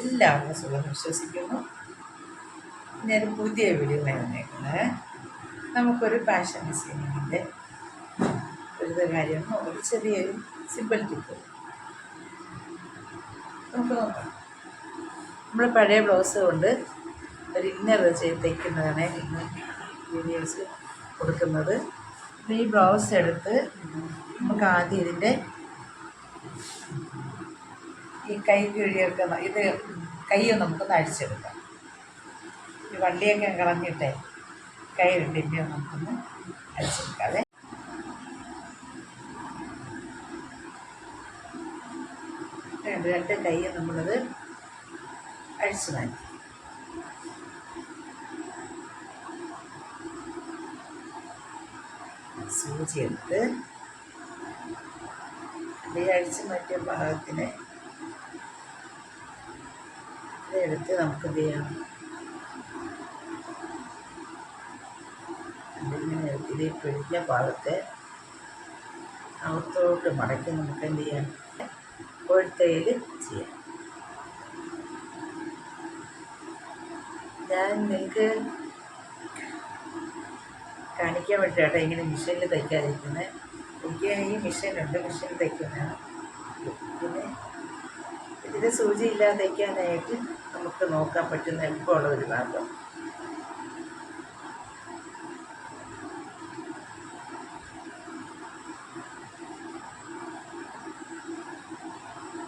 എല്ലാവർക്കും സുഖം വിശ്വസിക്കുന്നു. ഞാൻ പുതിയ വീഡിയോ വന്നേക്കുന്നത് നമുക്കൊരു ഫാഷൻ ഡിസൈനിങ്ങിൻ്റെ ഒരു കാര്യം, ഒരു ചെറിയൊരു സിമ്പിൾ ടിപ്പ് നമുക്ക് നോക്കാം. നമ്മൾ പഴയ ബ്ലൗസ് കൊണ്ട് ഒരു ഇന്നർ ചെയ്ത് തയ്ക്കുന്നതാണ് ഇന്ന് വീഡിയോസ് കൊടുക്കുന്നത്. ഈ ബ്ലൗസ് എടുത്ത് നമുക്ക് ആദ്യം ഇതിൻ്റെ ഈ കൈ കിഴിയൊക്കെ ഇത് കൈയൊന്ന് നമുക്കൊന്ന് അടിച്ചെടുക്കാം. ഈ വള്ളിയൊക്കെ കളഞ്ഞിട്ടേ കൈ രണ്ടിൻ്റെ നമുക്കൊന്ന് അടിച്ചെടുക്കാതെ രണ്ട് കൈ നമ്മളത് അഴിച്ചു മാറ്റി. സൂചി എടുത്ത് ഈ അഴിച്ചു മാറ്റിയ ഭാഗത്തിന് ഇതെടുത്ത് നമുക്ക് എന്ത് ചെയ്യാം, ഇതിങ്ങനെ ഇത് പിടിഞ്ഞ ഭാഗത്തെ അകത്തോട്ട് മടക്കി നമുക്ക് എന്ത് ചെയ്യാം, കോഴിത്തയിൽ ചെയ്യാം. ഞാൻ നിങ്ങൾക്ക് കാണിക്കാൻ വേണ്ടിയിട്ടാണ് ഇങ്ങനെ മെഷീനിൽ തയ്ക്കാതിരിക്കുന്നത്. എനിക്ക് ഈ മെഷീനുണ്ട്, മെഷീനിൽ തയ്ക്കുന്നതാണ്. പിന്നെ ഇതിൻ്റെ സൂചി ഇല്ലാതെ തയ്ക്കാനായിട്ട് നമുക്ക് നോക്കാൻ പറ്റുന്ന എളുപ്പമുള്ള ഒരു ഭാഗം.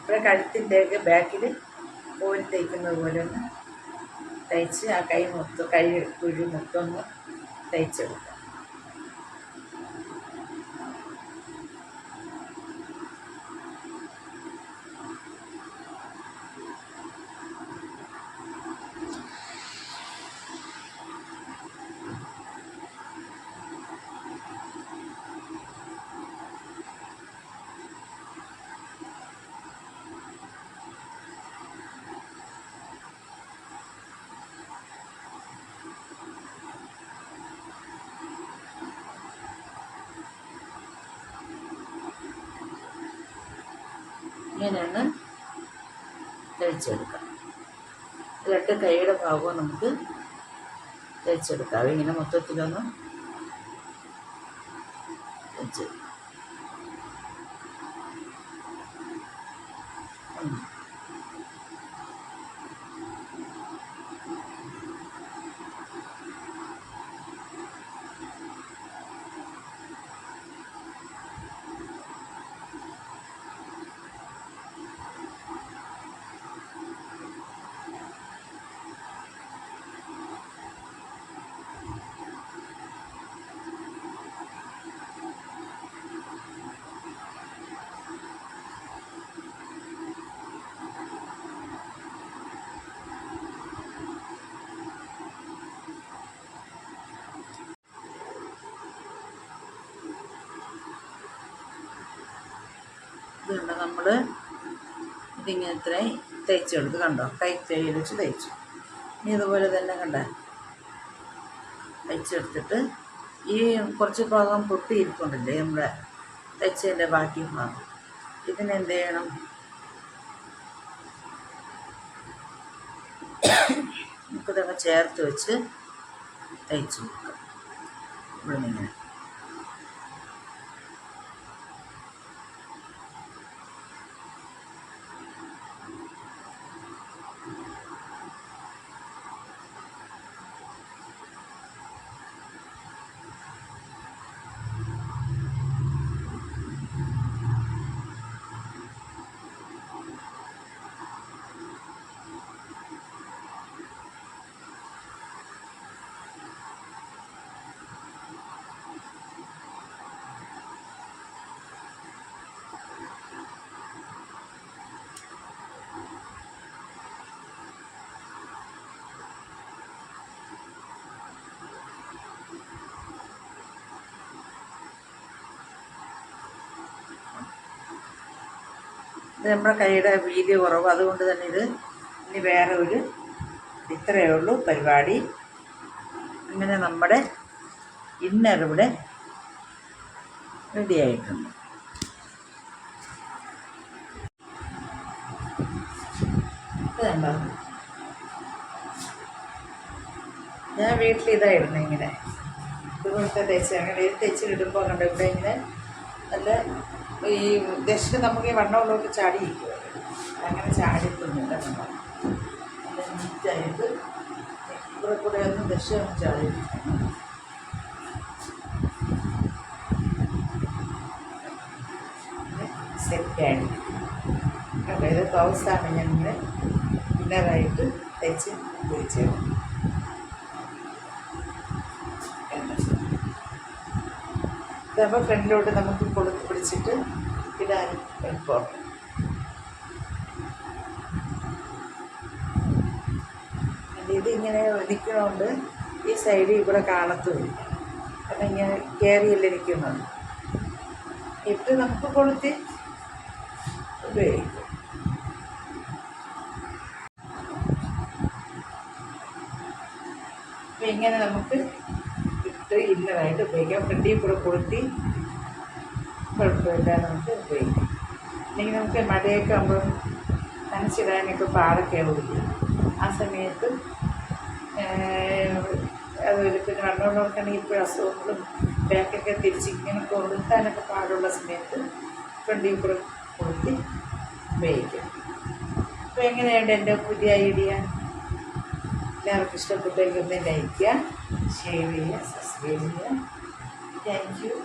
ഇവിടെ കഴുത്തിൻ്റെയൊക്കെ ബാക്കിൽ കോഴി തയ്ക്കുന്നത് പോലെ ഒന്ന് തയ്ച്ച് ആ കൈ കുഴി മൊത്തം ഒന്ന് തയ്ച്ചെടുക്കാം. ഇങ്ങനെയാണ് തയ്ച്ചെടുക്കാം. രണ്ട് കൈയുടെ ഭാഗവും നമുക്ക് തയ്ച്ചെടുക്കാം. ഇങ്ങനെ മൊത്തത്തിലൊന്ന് തയ്ച്ചെടുക്കാം. ഇതുണ്ട്, നമ്മൾ ഇതിങ്ങനെ ഇത്രയും തയ്ച്ചെടുത്ത് കണ്ടോ, കൈ തയ്യൽ വെച്ച് തയ്ച്ചു. ഇനി ഇതുപോലെ തന്നെ കണ്ട തയ്ച്ചെടുത്തിട്ട് ഈ കുറച്ച് ഭാഗം പൊട്ടിയിരിക്കുന്നുണ്ടല്ലേ നമ്മുടെ തയ്ച്ചതിൻ്റെ ബാക്കി ഭാഗം, ഇതിനെന്ത് ചെയ്യണം, നമുക്കിതൊക്കെ ചേർത്ത് വെച്ച് തയ്ച്ചു കൊടുക്കാം. ഇവിടെ നിന്നിങ്ങനെ ഇത് നമ്മുടെ കൈയുടെ വീതി കുറവ്, അതുകൊണ്ട് തന്നെ ഇത് ഇനി വേറെ ഒരു ഇത്രയേ ഉള്ളൂ പരിപാടി. അങ്ങനെ നമ്മുടെ ഇന്നർ ഇവിടെ റെഡി ആയിട്ടുണ്ട്. കണ്ടോ? ഞാൻ വീട്ടിൽ ഇതായിരുന്നു ഇങ്ങനെ ഇതുപോലത്തെ തേച്ച് അങ്ങനെ തേച്ചിടുമ്പോൾ കണ്ടോ ഇവിടെ ഇങ്ങനെ നല്ല ഈ ദശ നമുക്ക് ഈ വണ്ണമുള്ളവർക്ക് ചാടിയിരിക്കും, അങ്ങനെ ചാടിക്കൊന്നുമില്ല. നമ്മൾ നല്ല നീറ്റായിട്ട് ഇവിടെ കൂടെ ഒന്ന് ദശ ഒന്ന് ചാടിയിരിക്കും. സെറ്റായി അതായത് ബ്ലൗസാണ് ഞങ്ങൾ ഇന്നറായിട്ട് തയ്ച്ച് ഉപയോഗിച്ചത്. ഇതാകുമ്പോൾ ഫ്രണ്ടിലോട്ട് നമുക്ക് കൊടുത്ത് പിടിച്ചിട്ട് ഇടാൻ എളുപ്പം. ഇതിങ്ങനെ നിൽക്കണോണ്ട് ഈ സൈഡിൽ ഇവിടെ കാണത്തുമില്ല, കാരണം ഇങ്ങനെ കയറിയല്ലേ നിൽക്കുന്നുണ്ട്. ഇട്ട് നമുക്ക് കൊളുത്തി ഉപയോഗിക്കും. അപ്പം ഇങ്ങനെ നമുക്ക് ഇട്ട് ഇന്നറായിട്ട് ഉപയോഗിക്കാം. ഫ്രണ്ടിൽ കൂടെ കൊളുത്തി കുഴപ്പമില്ല, നമുക്ക് ഉപയോഗിക്കാം. അല്ലെങ്കിൽ നമുക്ക് മഴയൊക്കെ ആകുമ്പം നനച്ചിടാനൊക്കെ പാടൊക്കെ ഓടിക്കും. ആ സമയത്ത് അതുപോലെ പിന്നെ വണ്ണമുള്ളവർക്കാണെങ്കിൽ ഇപ്പോൾ അസുഖങ്ങളും ബാക്കൊക്കെ തിരിച്ച് ഇങ്ങനെ കൊളുത്താനൊക്കെ പാടുള്ള സമയത്ത് ഫ്രണ്ടിൽ കൂടെ കൊളുത്തി ഉപയോഗിക്കും. അപ്പോൾ എങ്ങനെയുണ്ട് എൻ്റെ പുതിയ ഐഡിയ? എല്ലാവർക്കും ഇഷ്ടപ്പെട്ടെങ്കിൽ ഒന്ന് ലൈക്ക് ചെയ്യുക, ഷെയർ ചെയ്യുക, സബ്സ്ക്രൈബ് ചെയ്യുക. Thank you.